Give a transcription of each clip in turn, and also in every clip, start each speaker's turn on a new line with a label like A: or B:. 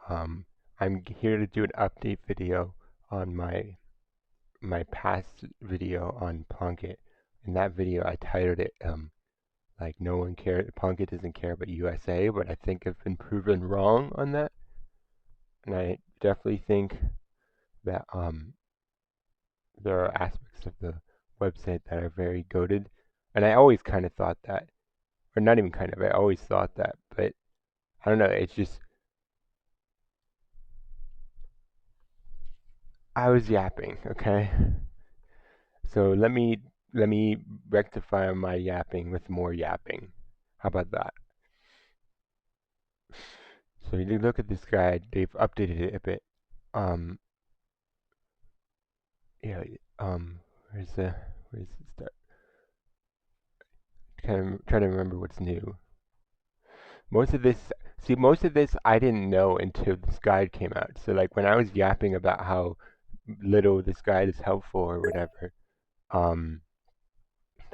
A: Um, I'm here to do an update video on my past video on Plonk It. In that video, I titled it like no one cares, Plonk It doesn't care about USA, but I think I've been proven wrong on that, and I definitely think that there are aspects of the website that are very goated, and I always kind of thought that, or not even kind of, I always thought that, but I don't know, it's just I was yapping, okay? So let me rectify my yapping with more yapping. How about that? So you look at this guide, they've updated it a bit. Um yeah, where's the start? Trying to remember what's new. Most of this most of this I didn't know until this guide came out. So like when I was yapping about how little this guide is helpful or whatever, um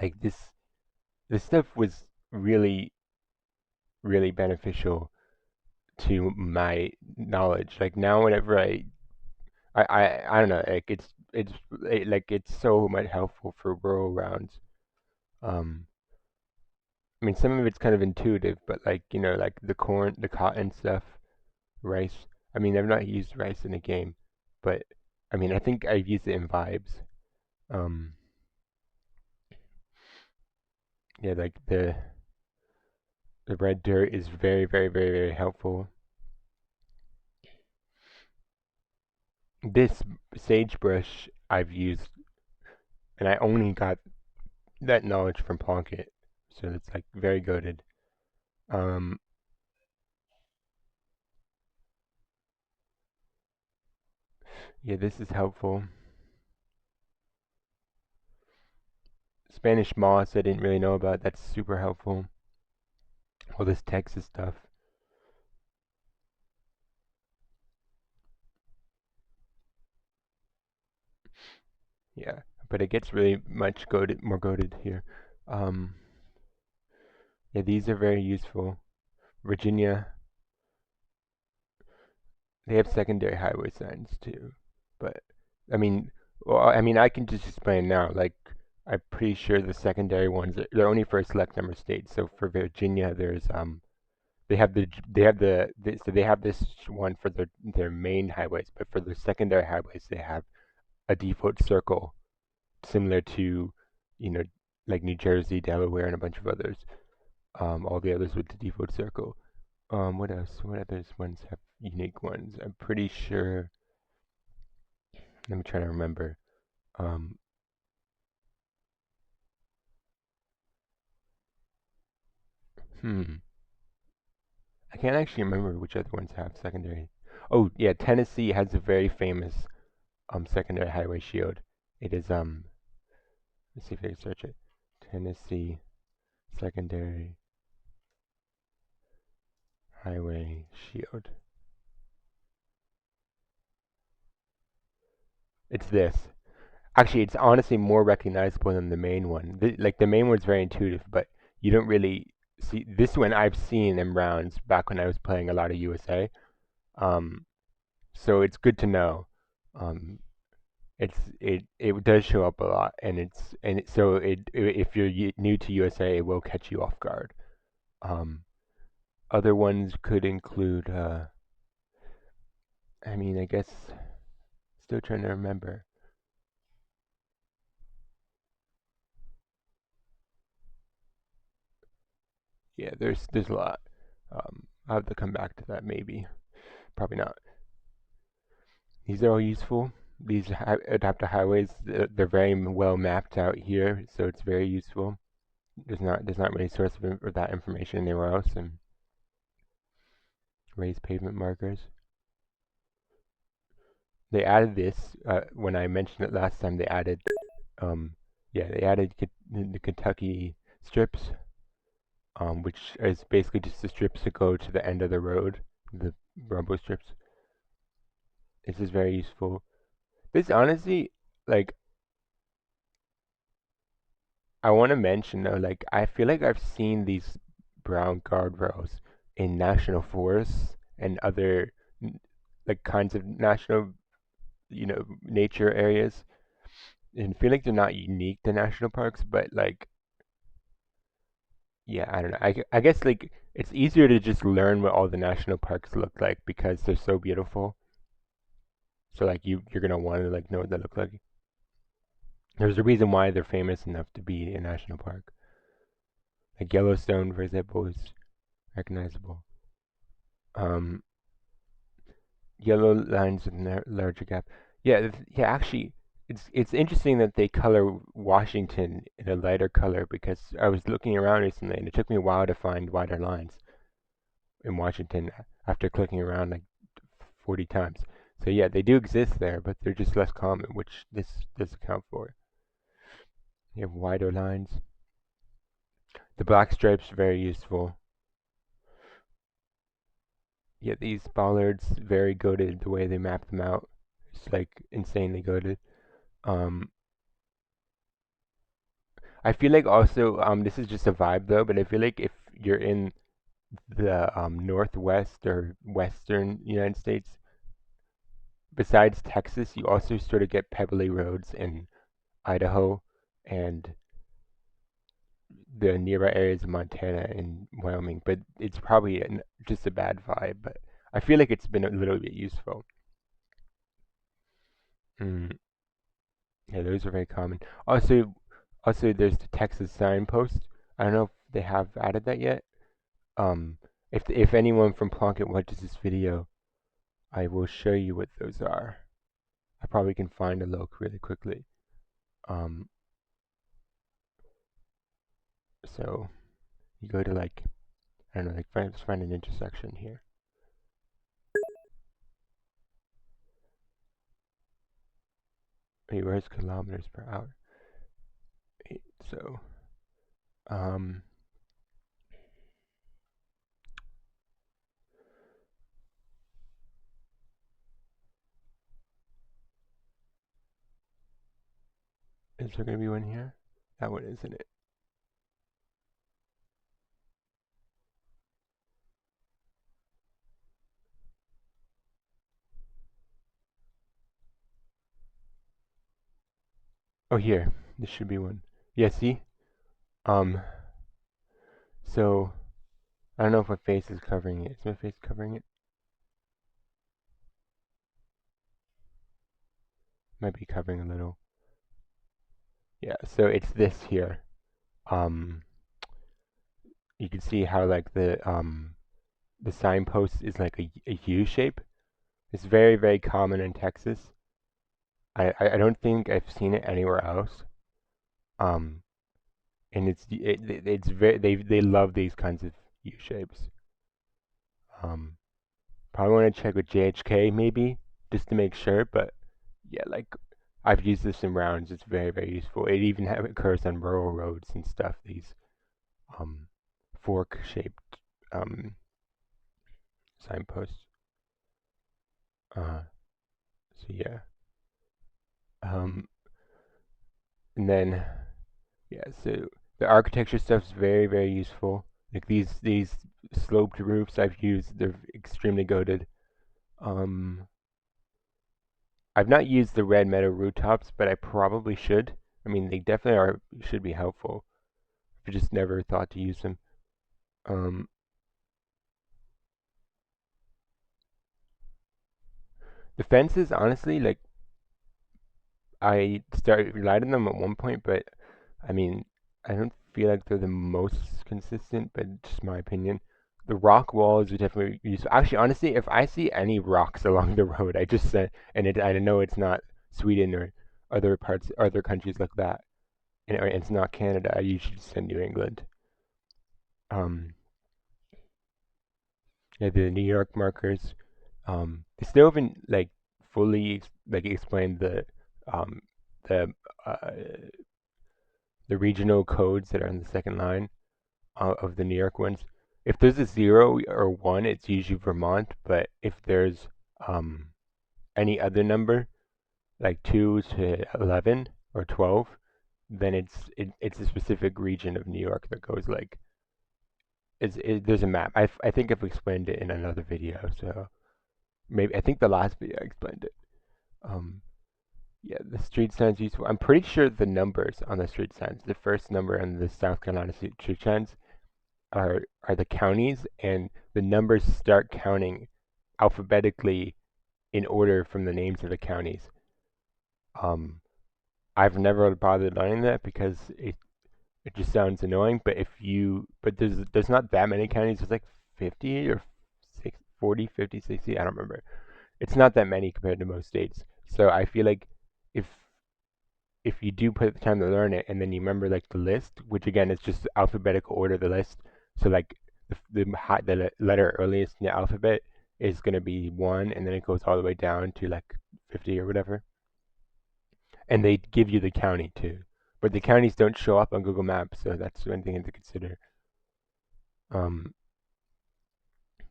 A: like this stuff was really beneficial to my knowledge. Like now, whenever I don't know, like like it's so much helpful for rural rounds. Um, I mean, some of it's kind of intuitive, but like like the corn, the cotton stuff, rice. I mean, I've not used rice in a game, but I mean, I think I've used it in vibes. Um, yeah, like the red dirt is very helpful. This sagebrush I've used, and I only got that knowledge from Plonket, so it's like very goaded. Um, yeah, this is helpful. Spanish moss I didn't really know about. That's super helpful. All this Texas stuff. Yeah, but it gets really much goaded, more goaded here. Um, yeah, these are very useful. Virginia, they have secondary highway signs too, but I mean, I can just explain now. Like, I'm pretty sure the secondary ones they're only for a select number of states. So for Virginia, there's so they have this one for their main highways, but for their secondary highways they have a default circle similar to you know like New Jersey, Delaware, and a bunch of others. All the others with the default circle. What else? What others ones have unique ones? I'm pretty sure. Let me try to remember. Um, hmm. I can't actually remember which other ones have secondary. Oh yeah, Tennessee has a very famous secondary highway shield. It is let's see if I can search it. Tennessee secondary highway shield. It's this. Actually, it's honestly more recognizable than the main one. Like the main one's very intuitive, but you don't really see this one. I've seen in rounds back when I was playing a lot of USA. Um, so it's good to know. Um, it does show up a lot, and so if you're new to USA, it will catch you off guard. Um, Other ones could include. I mean, I guess still trying to remember. Yeah, there's a lot. I'll have to come back to that maybe. Probably not. These are all useful. These adaptive highways, they're very well mapped out here, so it's very useful. There's not really source of that information anywhere else. And raised pavement markers. They added this when I mentioned it last time. They added, yeah, they added the Kentucky strips, which is basically just the strips that go to the end of the road, the rumble strips. This is very useful. This honestly, like, I want to mention though, like, I feel like I've seen these brown guardrails in national forests and other like kinds of national, nature areas. And I feel like they're not unique to national parks, but like, yeah, I don't know. I guess like it's easier to just learn what all the national parks look like because they're so beautiful. So like you're gonna want to like know what they look like. There's a reason why they're famous enough to be a national park. Like Yellowstone, for example, is recognizable. Um, Yellow lines with larger gap. Yeah, yeah. Actually, it's interesting that they color Washington in a lighter color because I was looking around recently and it took me a while to find wider lines in Washington after clicking around like 40 times. So yeah, they do exist there, but they're just less common, which this does account for. You have wider lines. The black stripes are very useful. Yeah, these bollards very goated the way they map them out. It's like insanely goated. Um, I feel like also this is just a vibe though, but I feel like if you're in the northwest or western United States, besides Texas, you also sort of get pebbly roads in Idaho and the nearby areas of Montana and Wyoming, but it's probably just a bad vibe. But I feel like it's been a little bit useful. Mm, yeah, those are very common. Also, there's the Texas signpost. I don't know if they have added that yet. Um, if anyone from Plonk It watches this video, I will show you what those are. I probably can find a loc really quickly. Um, so you go to like I don't know, like let's find an intersection here. Wait, where's kilometers per hour? Wait, so um, is there gonna be one here? That one isn't it? Oh, here. This should be one. Yeah, see? Um, so I don't know if my face is covering it. Is my face covering it? Might be covering a little. Yeah, so it's this here. Um, you can see how like the signpost is like a U shape. It's very, very common in Texas. I don't think I've seen it anywhere else. Um, and it's very they love these kinds of U shapes. Um, Probably want to check with JHK maybe just to make sure, but yeah, like I've used this in rounds. It's very, very useful. It even occurs on rural roads and stuff. These um, fork-shaped signposts. Uh, so yeah, um, and then yeah, so the architecture stuff is very, very useful. Like these sloped roofs I've used, they're extremely goated. Um, I've not used the red meadow rooftops, but I probably should. I mean, they definitely should be helpful. I just never thought to use them. Um, the fences, honestly, like I started relied on them at one point, but I mean, I don't feel like they're the most consistent, but just my opinion. The rock walls are definitely useful. Actually, honestly, if I see any rocks along the road, I just send, and I know it's not Sweden or other countries like that, and it's not Canada. I usually just send New England. Um, yeah, the New York markers. They still haven't like fully like explained um the uh, the regional codes that are on the second line of the New York ones. If there's a 0 or 1, it's usually Vermont. But if there's um any other number like 2 to 11 or 12, then it's a specific region of New York that goes like there's a map. I think I've explained it in another video. So maybe I think the last video I explained it. Um, yeah, the street signs useful. I'm pretty sure the numbers on the street signs, the first number on the South Carolina street signs are the counties, and the numbers start counting alphabetically in order from the names of the counties. Um, I've never bothered learning that because it just sounds annoying. But there's not that many counties. There's like 50 or 40, 50, 60. I don't remember. It's not that many compared to most states. So I feel like if if you do put the time to learn it and then you remember like the list, which again is just alphabetical order of the list. So like the letter earliest in the alphabet is gonna be one, and then it goes all the way down to like 50 or whatever. And they give you the county too, but the counties don't show up on Google Maps, so that's one thing to consider. Um,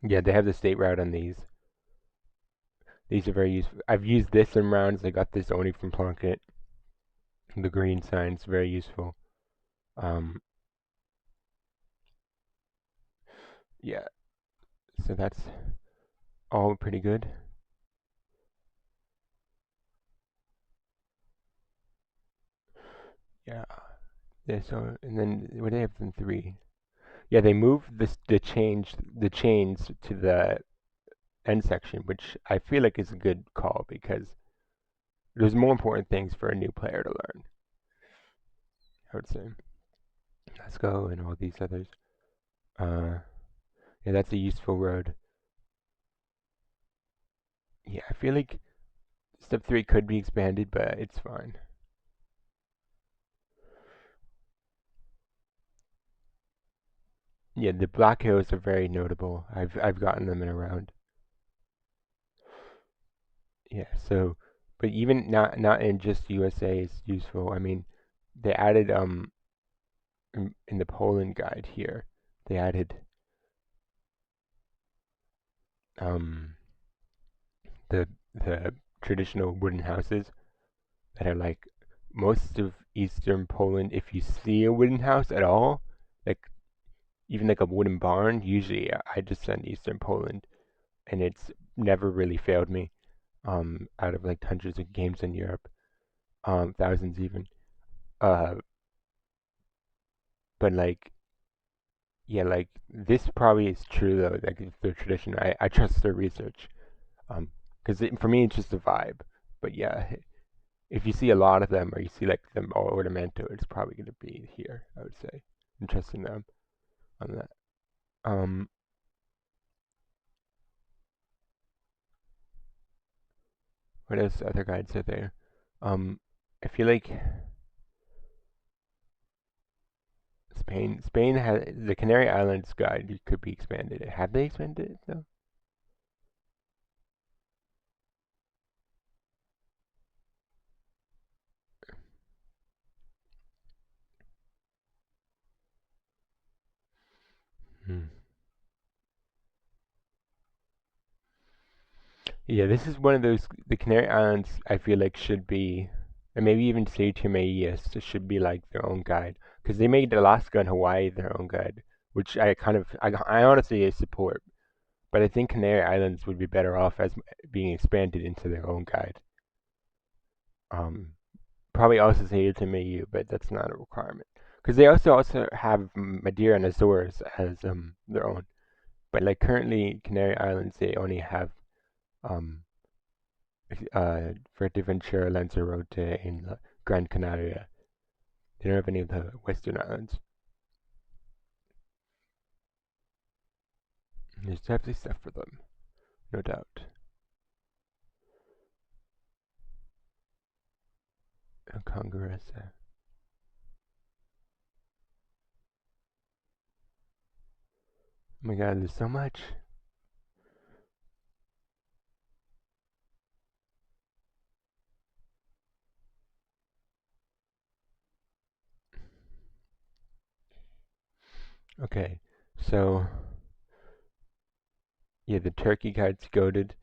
A: yeah, they have the state route on these. These are very useful. I've used this in rounds. I got this only from Plonk It. The green sign's very useful. Um, yeah, so that's all pretty good. Yeah. Yeah, so and then what do they have in three? Yeah, they moved the chains to the end section, which I feel like is a good call because there's more important things for a new player to learn. I would say. Let's go and all these others. Yeah, that's a useful road. Yeah, I feel like step three could be expanded, but it's fine. Yeah, the black hills are very notable. I've gotten them in a round. Yeah, so but even not in just USA is useful. I mean, they added in the Poland guide here, they added um the the traditional wooden houses that are like most of Eastern Poland. If you see a wooden house at all, like even like a wooden barn, usually I just send Eastern Poland, and it's never really failed me. Out of like hundreds of games in Europe, thousands even. Uh, but like yeah, like this probably is true though. Like it's their tradition. I trust their research. Because for me it's just a vibe. But yeah, if you see a lot of them or you see like them all ornamental, it's probably gonna be here. I would say. I'm trusting them on that. Um, what else? Other guides are there? Um, I feel like Spain has the Canary Islands guide could be expanded. Have they expanded it though? Hmm. Yeah, this is one of those. The Canary Islands, I feel like should be, and maybe even Save Timaeus should be like their own guide, because they made Alaska and Hawaii their own guide, which I honestly support. But I think Canary Islands would be better off as being expanded into their own guide. Um, Probably also Save Timaeus, but that's not a requirement, because they also have Madeira and Azores as their own. But like currently, Canary Islands they only have um Fuerteventura, Lanzarote, and Gran Canaria. They don't have any of the Western Islands. There's definitely stuff for them, no doubt. Congress. Oh my god, there's so much. Okay, so yeah, the Turkey guide's goaded.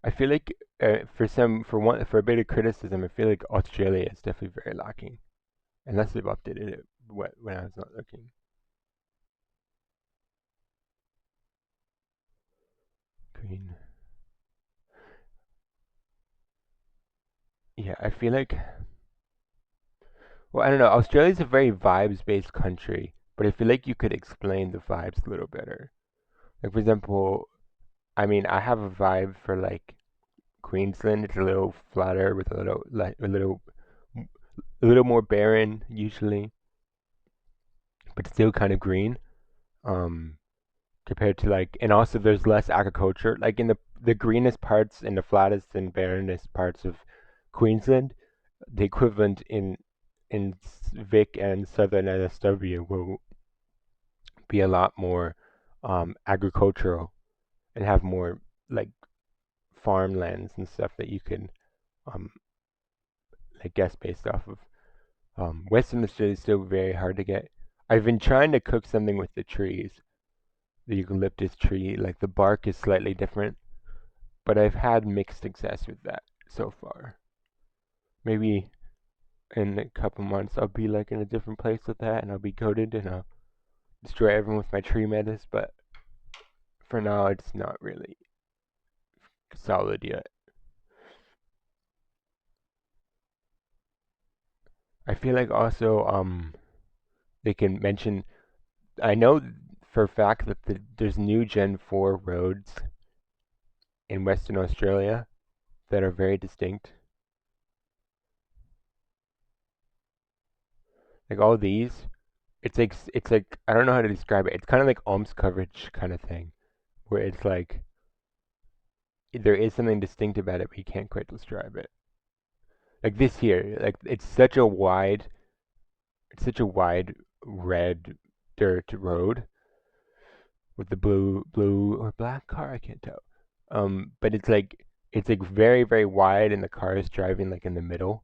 A: I feel like for a bit of criticism, I feel like Australia is definitely very lacking, unless they've updated it when I was not looking. Green. yeah, I feel like, well, I don't know. Australia's a very vibes-based country, but I feel like you could explain the vibes a little better. Like, for example, I mean, I have a vibe for like Queensland. It's a little flatter with a little, like, a little more barren usually, but still kind of green. Um, Compared to like, and also there's less agriculture. Like in the greenest parts and the flattest and barrenest parts of Queensland, the equivalent in Vic and Southern NSW will be a lot more agricultural and have more like farmlands and stuff that you can um, like guess based off of. Western Australia is still very hard to get. I've been trying to cook something with the trees, the eucalyptus tree. Like the bark is slightly different, but I've had mixed success with that so far. Maybe in a couple months I'll be like in a different place with that, and I'll be goaded and I'll destroy everyone with my tree menace. But for now, it's not really solid yet. I feel like also they can mention. I know for a fact that there's new Gen 4 roads in Western Australia that are very distinct. Like all these, it's like I don't know how to describe it. It's kind of like OMS coverage kind of thing, where it's like there is something distinct about it, but you can't quite describe it. Like this here, like it's such a wide red dirt road with the blue or black car, I can't tell. But it's like very very wide, and the car is driving like in the middle.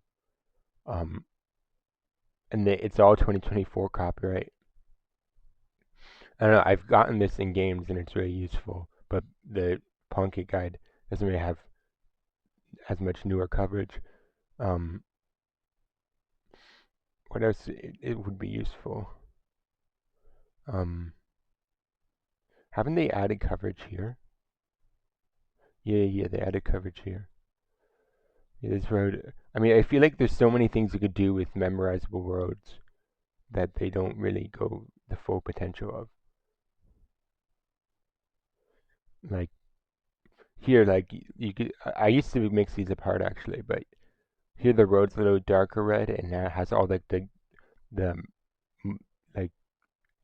A: Um, and it's all 2024 copyright. I don't know. I've gotten this in games, and it's really useful, but the Plonk It guide doesn't really have as much newer coverage. Um, what else? It would be useful. Um, haven't they added coverage here? Yeah, they added coverage here. Yeah, this road. I mean, I feel like there's so many things you could do with memorizable roads that they don't really go the full potential of. Like here, like you could. I used to mix these apart actually, but here the road's a little darker red, and that has all like the like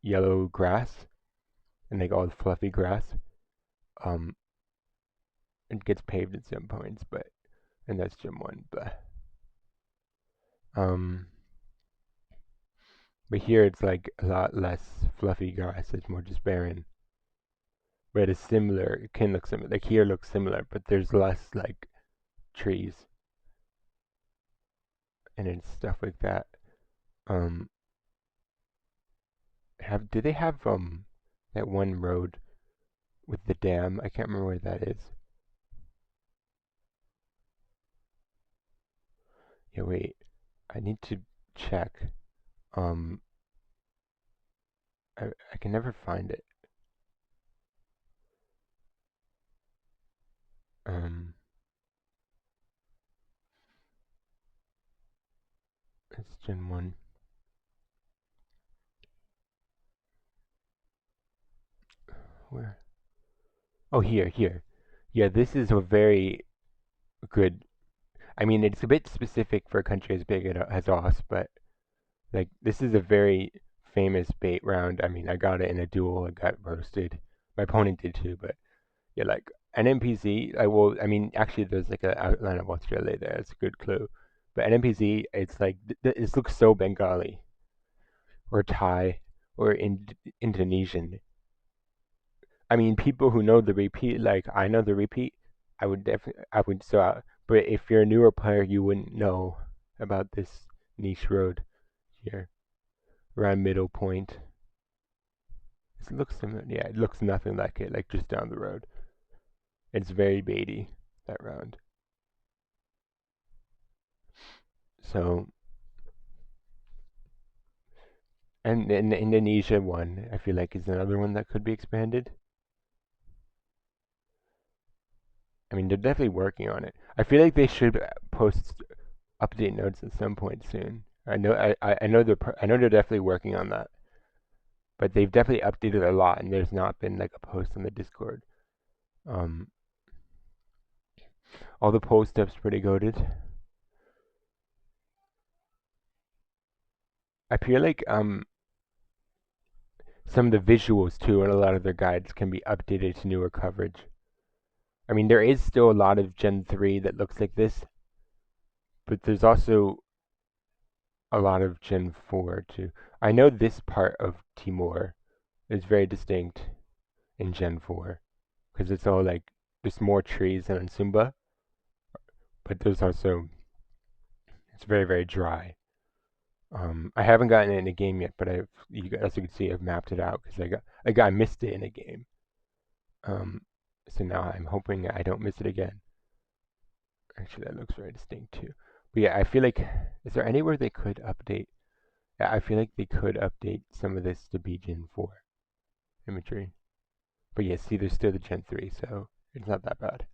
A: yellow grass and like all the fluffy grass. Um, it gets paved at some points, but and that's Gym One, um, but here it's like a lot less fluffy grass. It's more just barren. But it's similar. It can look similar. Like here looks similar, but there's less like trees and it's stuff like that. Um, do they have that one road with the dam? I can't remember where that is. Yeah, wait. I need to check. Um, I can never find it. Um, it's Gen 1. Where? Oh, here. Yeah, this is a very good. I mean, it's a bit specific for a country as big as us, but like this is a very famous bait round. I mean, I got it in a duel. I got roasted. My opponent did too, but yeah, like an NPC. I mean, actually, there's like an outline of Australia there. It's a good clue. But an NPC, it's like it looks so Bengali or Thai or Indonesian. I mean, people who know the repeat, like I know the repeat, I would definitely, I would so. But if you're a newer player, you wouldn't know about this niche road here around Middle Point. It looks similar. Yeah, it looks nothing like it. Like just down the road. It's very baity that round. So, and the Indonesia one, I feel like is another one that could be expanded. I mean, they're definitely working on it. I feel like they should post. update notes at some point soon. I know they're definitely working on that, but they've definitely updated a lot, and there's not been like a post on the Discord. Um, all the poll stuff's pretty goated. I feel like some of the visuals too and a lot of their guides can be updated to newer coverage. I mean, there is still a lot of Gen 3 that looks like this, but there's also a lot of Gen 4 too. I know this part of Timor is very distinct in Gen 4 because it's all like there's more trees than in Sumba, but there's also it's very very dry. I haven't gotten it in a game yet, but as you can see, I've mapped it out because I missed it in a game. So now I'm hoping I don't miss it again. Actually, that looks very distinct too. But yeah, I feel like, is there anywhere they could update? Yeah, I feel like they could update some of this to be Gen 4 imagery. But yeah, see, there's still the Gen 3, so it's not that bad.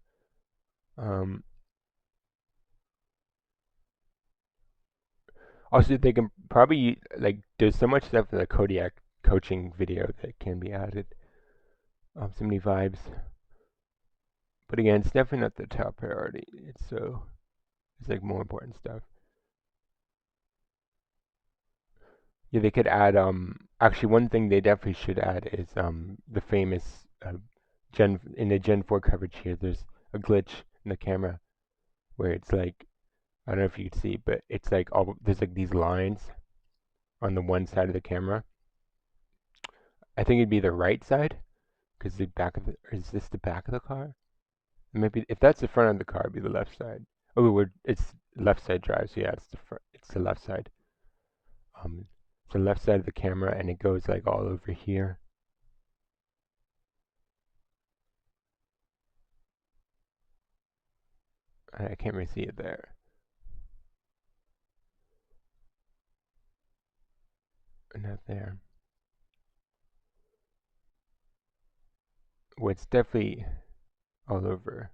A: Also, they can probably, like, there's so much stuff in the Kodiak coaching video that can be added. So many vibes. But again, it's definitely not the top priority. It's like more important stuff. Yeah, they could add actually one thing they definitely should add is the famous in the Gen 4 coverage here, there's a glitch in the camera where it's like, I don't know if you can see, but it's like all there's like these lines on the one side of the camera. I think it'd be the right side because the back of the, or is this the back of the car? Maybe if that's the front of the car, it'd be the left side. Oh, it's left side drive, so yeah, it's the front, it's the left side. It's the left side of the camera, and it goes like all over here. I can't really see it there. Not there. Well, it's definitely all over.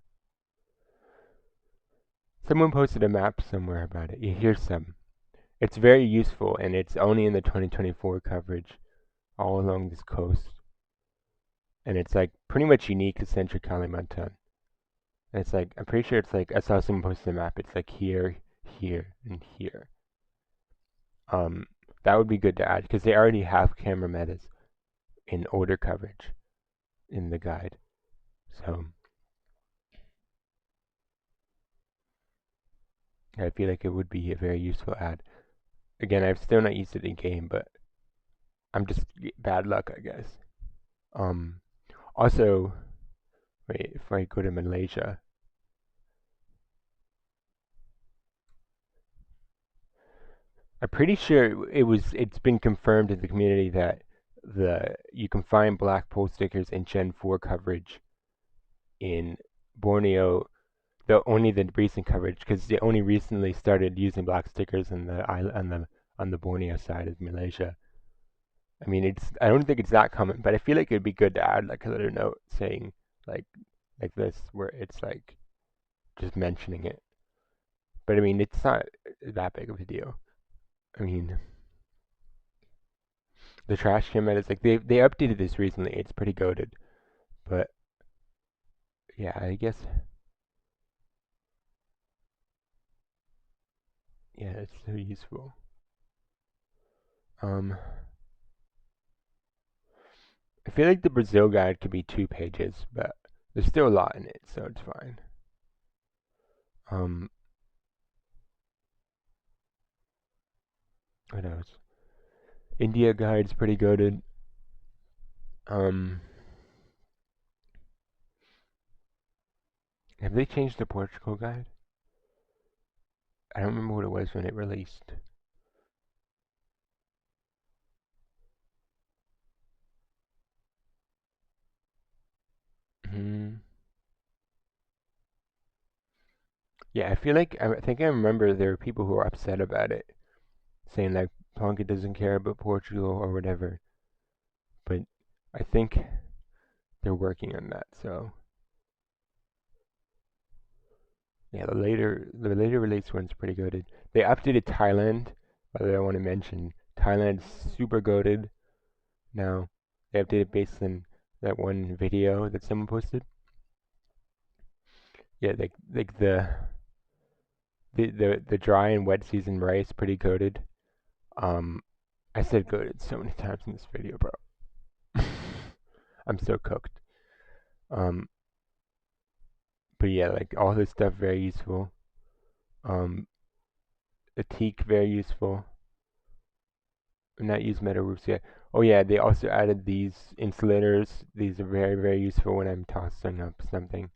A: Someone posted a map somewhere about it. Yeah, here's some. It's very useful, and it's only in the 2024 coverage all along this coast. And it's like pretty much unique to Central Kalimantan. And it's like, I'm pretty sure it's like, I saw someone post a map. It's like here, here, and here. That would be good to add because they already have camera metas in order coverage in the guide. So I feel like it would be a very useful add. Again, I've still not used it in game, but I'm just bad luck, I guess. Also, wait, if I go to Malaysia, I'm pretty sure it's been confirmed in the community that you can find black pole stickers in Gen 4 coverage in Borneo, only the recent coverage because they only recently started using black stickers on the island on the Borneo side of Malaysia. I mean, I don't think it's that common, but I feel like it'd be good to add like a little note saying like this where it's like just mentioning it. But I mean, it's not that big of a deal. I mean, the trash can is like they updated this recently. It's pretty goated, but yeah, I guess yeah, it's so useful. I feel like the Brazil guide could be 2 pages, but there's still a lot in it, so it's fine. What else? India guide's pretty goated. Have they changed the Portugal guide? I don't remember what it was when it released. Yeah, I feel like I think I remember there were people who were upset about it, saying like Plonk It doesn't care about Portugal or whatever. But I think they're working on that, so Yeah, the later release one's pretty good. They updated Thailand. By the way, I want to mention Thailand's super goated now. They updated based on that one video that someone posted. Yeah, like the dry and wet season rice pretty goated. Um, I said goated so many times in this video, bro. I'm so cooked. Um, but yeah, like all this stuff very useful. Um, the teak very useful. I've not used metal roofs yet. Oh yeah, they also added these insulators. These are very useful when I'm tossing up something.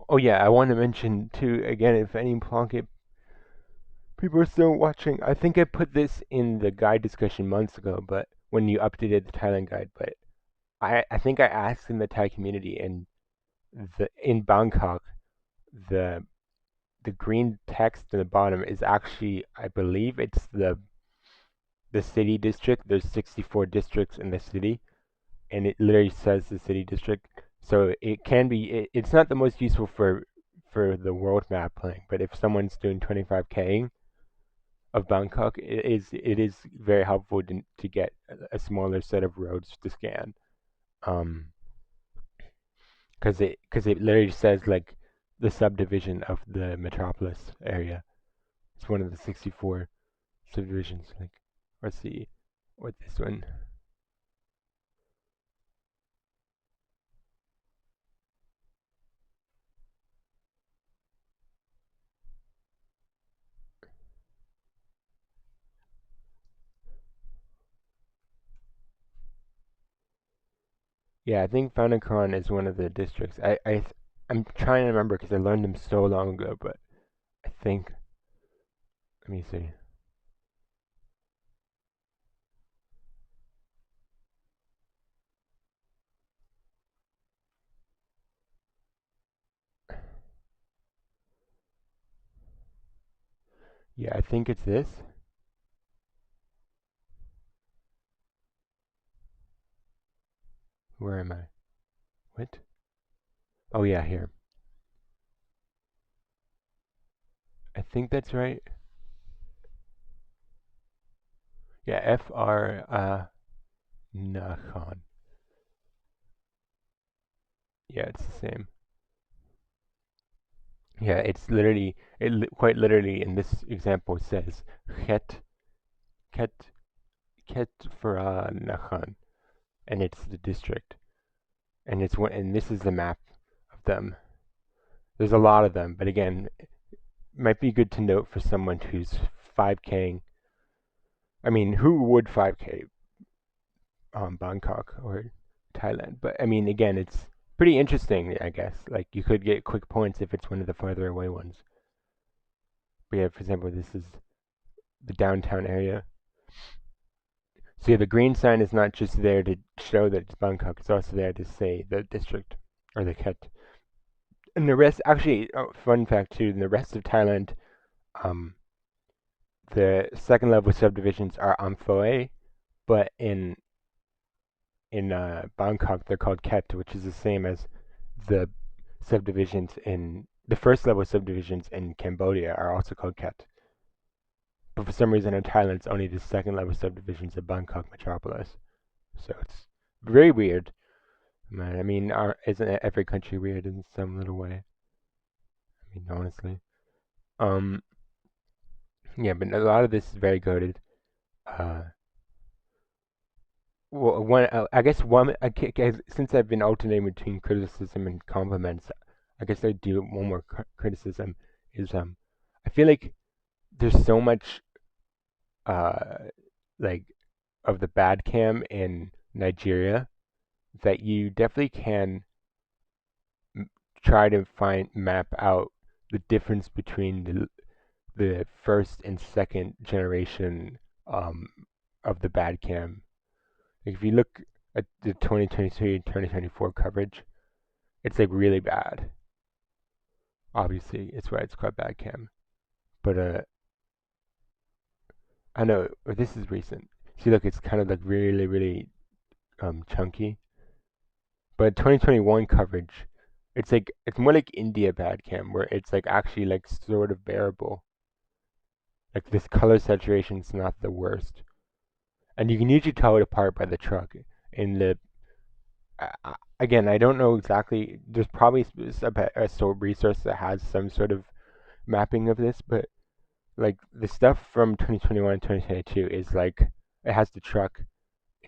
A: Oh yeah, I want to mention too again if any Plonk It people are still watching. I think I put this in the guide discussion months ago, but when you updated the Thailand guide, but I think I asked in the Thai community and the in Bangkok the the green text at the bottom is actually I believe it's the city district. There's 64 districts in the city, and it literally says the city district. So it can be. It's not the most useful for the world map playing, but if someone's doing 25K of Bangkok, it is very helpful to get a smaller set of roads to scan. Um, because it literally says like the subdivision of the metropolis area. It's one of the 64 subdivisions. Like, let's see, what this one. Yeah, I think Fanacon is one of the districts. I'm trying to remember because I learned them so long ago, but I think. Let me see. Yeah, I think it's this. Where am I? What? Oh yeah, here. I think that's right. Yeah, FR Nakhon. Yeah, it's the same. Yeah, it's literally quite literally in this example says Khet Ket Ket Farah Nakhon, and it's the district, and it's one, and this is the map of them. There's a lot of them, but again, it might be good to note for someone who's 5King. I mean, who would 5K Bangkok or Thailand? But I mean, again, it's pretty interesting, I guess. Like you could get quick points if it's one of the farther away ones. But yeah, for example, this is the downtown area. So yeah, the green sign is not just there to show that it's Bangkok; it's also there to say the district or the Ket. And the rest, actually, fun fact too: in the rest of Thailand, um, the second level subdivisions are Amphoe, but in Bangkok they're called Ket, which is the same as the subdivisions in the first level subdivisions in Cambodia are also called Ket. But for some reason in Thailand it's only the second level subdivisions of Bangkok metropolis. So it's very weird. Man, I mean, isn't every country weird in some little way? I mean, honestly. Um, yeah, but a lot of this is very goated. Uh, well, I guess since I've been alternating between criticism and compliments, I guess I do one more criticism is I feel like there's so much uh like of the bad cam in Nigeria that you definitely can try to map out the difference between the first and second generation um of the bad cam. Like if you look at the 2023 2024 coverage, it's like really bad. Obviously, it's why it's called bad cam. But I know this is recent. See, look, it's kind of like really chunky. But 2021 coverage, it's more like India bad cam where it's like actually like sort of bearable. Like this color saturation is not the worst, and you can usually tell it apart by the truck. In the again, I don't know exactly. There's probably a resource that has some sort of mapping of this, but like the stuff from 2021 and 2022 is like it has the truck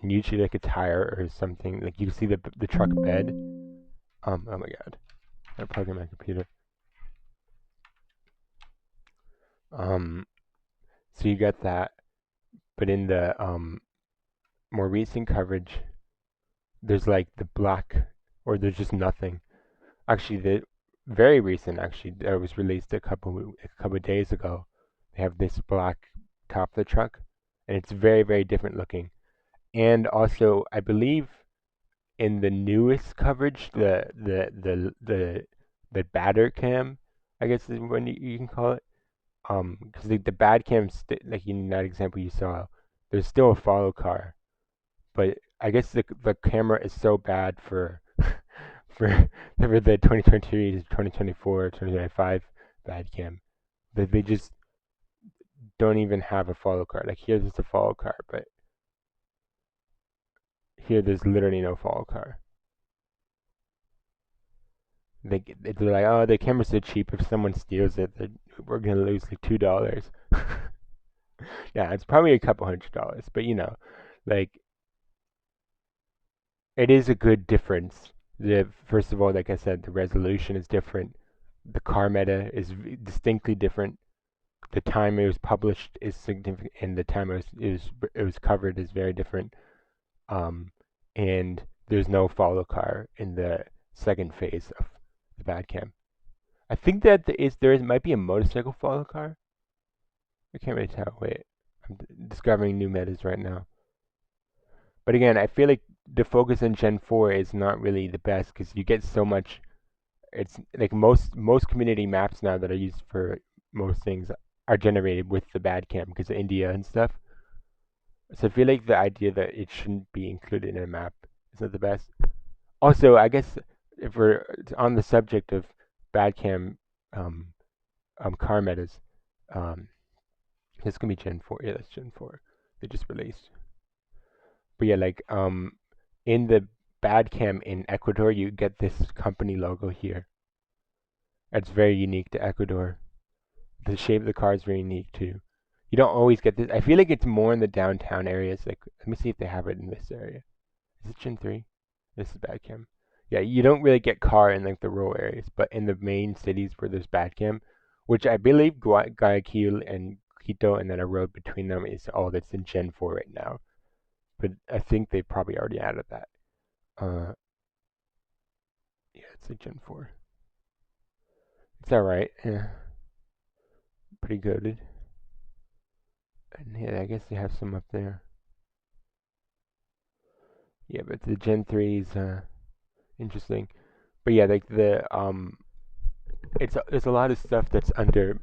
A: and usually like a tire or something. Like you can see the truck bed. Oh my god, I plug in my computer. Um, so you got that, but in the more recent coverage, there's like the black, or there's just nothing. Actually, the very recent actually that was released a couple of days ago. They have this black top of the truck, and it's very very different looking. And also, I believe in the newest coverage, the batter cam, I guess is when you can call it. Because the bad cam, like in that example you saw, there's still a follow car, but I guess the camera is so bad for for the 2023 to 2024, 2025 bad cam that they just don't even have a follow car. Like here, there's a follow car, but here there's literally no follow car. They're like, oh, the camera's so cheap. If someone steals it, we're gonna lose like $2. Yeah, it's probably a couple $100, but like it is a good difference. First of all, like I said, the resolution is different. The car meta is distinctly different. The time it was published is significant, and the time it was covered is very different. Um, and there's no follow car in the second phase of the bad cam. I think that might be a motorcycle follow car. I can't really tell. Wait, I'm discovering new metas right now. But again, I feel like the focus on Gen 4 is not really the best because you get so much. It's like most community maps now that are used for most things are generated with the bad cam because of India and stuff. So I feel like the idea that it shouldn't be included in a map is not the best. Also, I guess if we're on the subject of bad cam um, car metas, um, this can be Gen 4. Yeah, that's Gen 4. They just released. But yeah, like in the bad cam in Ecuador, you get this company logo here. It's very unique to Ecuador. The shape of the car is very unique too. You don't always get this. I feel like it's more in the downtown areas. Like, let me see if they have it in this area. Is it Gen 3? This is bad cam. Yeah, you don't really get car in like the rural areas, but in the main cities where there's bad cam, which I believe Guayaquil and Quito, and then a road between them is all that's in Gen 4 right now. But I think they probably already added that. Uh, yeah, it's like Gen 4. It's alright. Yeah, pretty goated. And yeah, I guess they have some up there. Yeah, but the Gen 3 is interesting. But yeah, like there's a lot of stuff that's under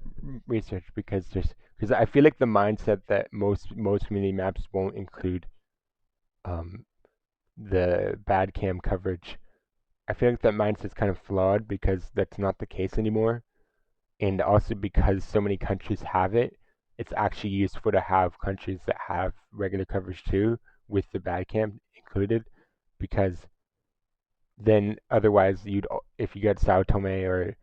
A: research because I feel like the mindset that most community maps won't include um the bad cam coverage. I feel like that mindset's kind of flawed because that's not the case anymore, and also because so many countries have it, it's actually useful to have countries that have regular coverage too with the bad cam included, because then otherwise if you get Sao Tome or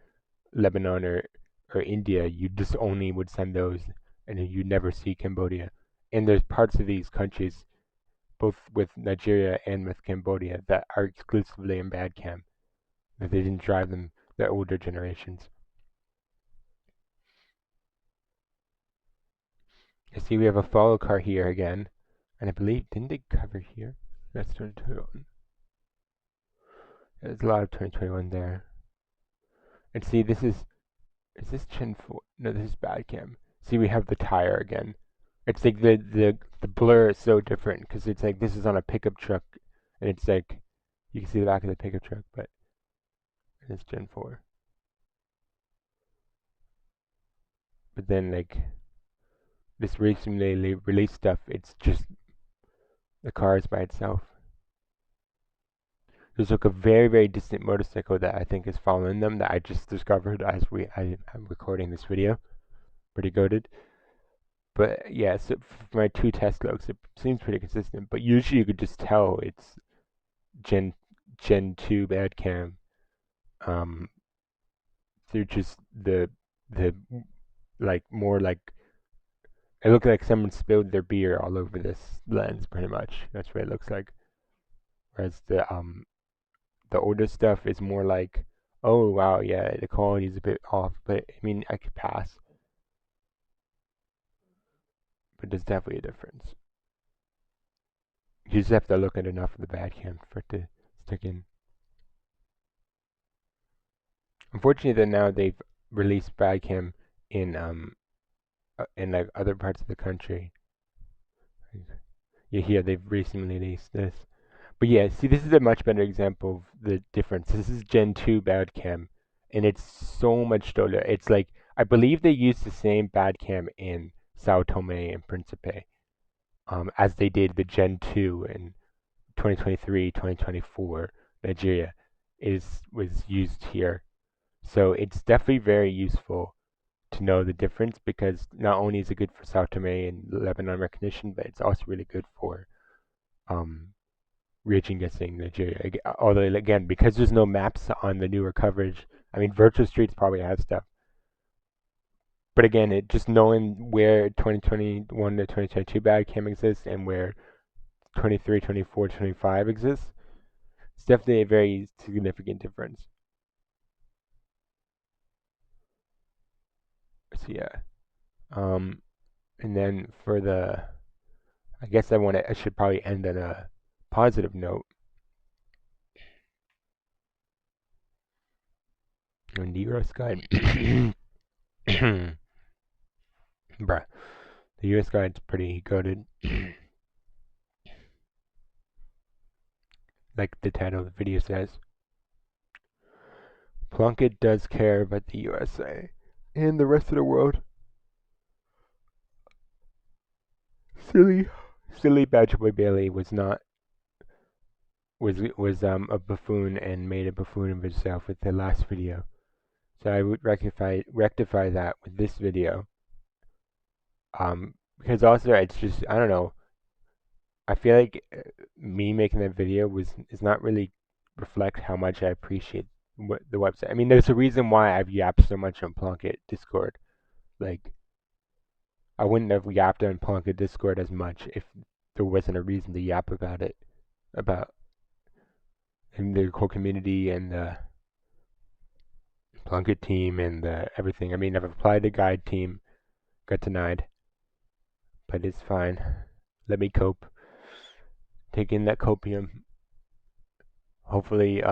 A: Lebanon or India, you just only would send those, and you never see Cambodia. And there's parts of these countries, both with Nigeria and with Cambodia, that are exclusively in bad cam, that they didn't drive them the older generations. You see, we have a follow car here again, and I believe didn't they cover here? That's 2021. There's a lot of 2021 there. And see, is this Gen 4? No, this is bad cam. See, we have the tire again. It's like the blur is so different because it's like this is on a pickup truck, and it's like you can see the back of the pickup truck, but it's Gen 4. But then like this recently released stuff, it's just the car is by itself. There's like a very, very distant motorcycle that I think is following them that I just discovered as I'm recording this video. Pretty goated. But yeah, so for my two test logs, it seems pretty consistent. But usually you could just tell it's Gen Gen 2 bad cam um, through just the like more like it looked like someone spilled their beer all over this lens, pretty much. That's what it looks like. Whereas the older stuff is more like, oh wow, yeah, the quality is a bit off, but I mean I could pass. But there's definitely a difference. You just have to look at enough of the bad cam for it to stick in. Unfortunately, then now they've released bad cam in like other parts of the country. Yeah, here they've recently released this. But yeah, see, this is a much better example of the difference. This is Gen 2 bad cam, and it's so much duller. It's like, I believe they use the same bad cam in Sao Tome and Principe, as they did the Gen 2 in 2023, 2024. Nigeria was used here. So it's definitely very useful to know the difference because not only is it good for Sao Tome and Lebanon recognition, but it's also really good for um, region guessing Nigeria. Although again, because there's no maps on the newer coverage, I mean, Virtual Streets probably has stuff. But again, it just knowing where 2021 to 2022 bad cam exists and where 23, 24, 25 exists, it's definitely a very significant difference. So yeah, um, and then for I guess I should probably end on a positive note. On the US guide, bruh, the US guide's pretty goated. Like the title of the video says, Plonk It does care about the USA and the rest of the world. Silly Badger Boy Bailey was not was a buffoon and made a buffoon of himself with the last video. So I would rectify that with this video. Because also it's just I don't know. I feel like me making that video is not really reflect how much I appreciate the website. I mean, there's a reason why I've yapped so much on Plonk It Discord. Like, I wouldn't have yapped on Plonk It Discord as much if there wasn't a reason to yap about it, about and the whole community and the Plonk It team and everything. I mean, I've applied to guide team, got denied, but it's fine. Let me cope. Take in that copium. Hopefully,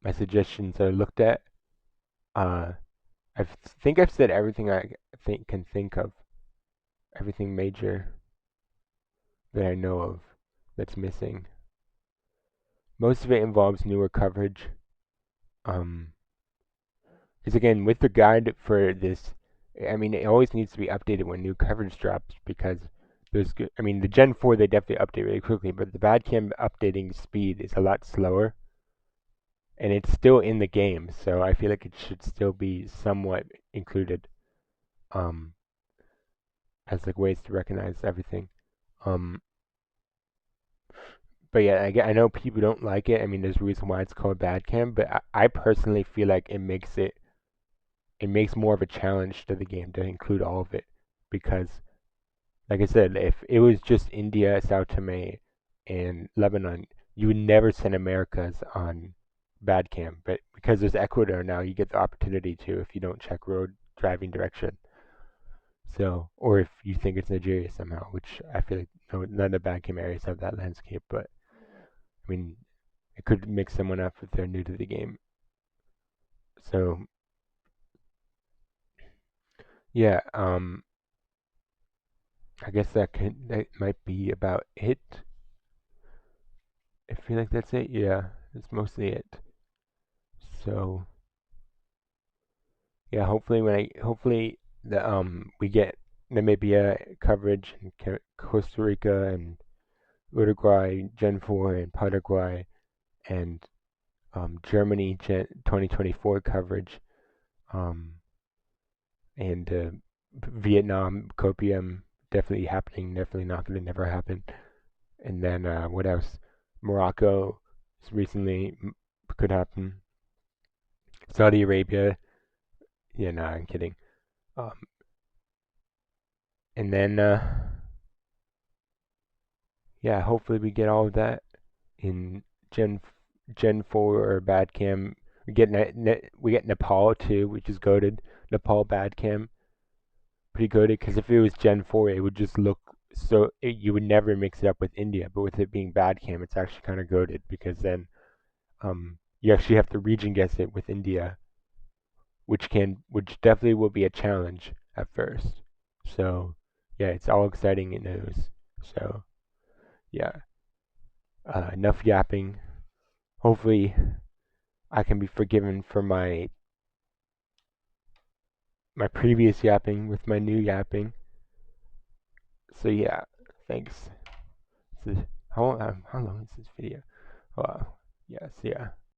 A: my suggestions are looked at. I think I've said everything I can think of, everything major that I know of that's missing. Most of it involves newer coverage. Because again, with the guide for this, I mean, it always needs to be updated when new coverage drops because there's good. I mean, the Gen 4 they definitely update really quickly, but the Badcam updating speed is a lot slower, and it's still in the game, so I feel like it should still be somewhat included, as like ways to recognize everything. Um, but yeah, I know people don't like it. I mean, there's a reason why it's called Badcam, but I personally feel like it makes more of a challenge to the game to include all of it because, like I said, if it was just India, Sao Tome, and Lebanon, you would never send Americas on Badcam. But because there's Ecuador now, you get the opportunity to if you don't check road driving direction. So, or if you think it's Nigeria somehow, which I feel like none of the Badcam areas have that landscape. But I mean, it could mix someone up if they're new to the game. So yeah, I guess that might be about it. I feel like that's it. Yeah, that's mostly it. So yeah, hopefully the we get Namibia coverage and Costa Rica and Uruguay, Gen 4 and Paraguay. and Germany 2024 coverage, um, and Vietnam copium definitely happening, definitely not going to never happen. And then what else? Morocco recently could happen. Saudi Arabia, yeah, no, I'm kidding. Um, and then yeah, hopefully we get all of that in Gen 4 or bad cam. We get Nepal too, which is goated. Nepal bad cam, pretty goated. Because if it was Gen 4, it would just look you would never mix it up with India. But with it being bad cam, it's actually kind of goated because then you actually have to region guess it with India, which definitely will be a challenge at first. So yeah, it's all exciting news. So yeah, enough yapping. Hopefully, I can be forgiven for my previous yapping with my new yapping. So yeah, thanks. How long is this video? Wow. Yes, yeah.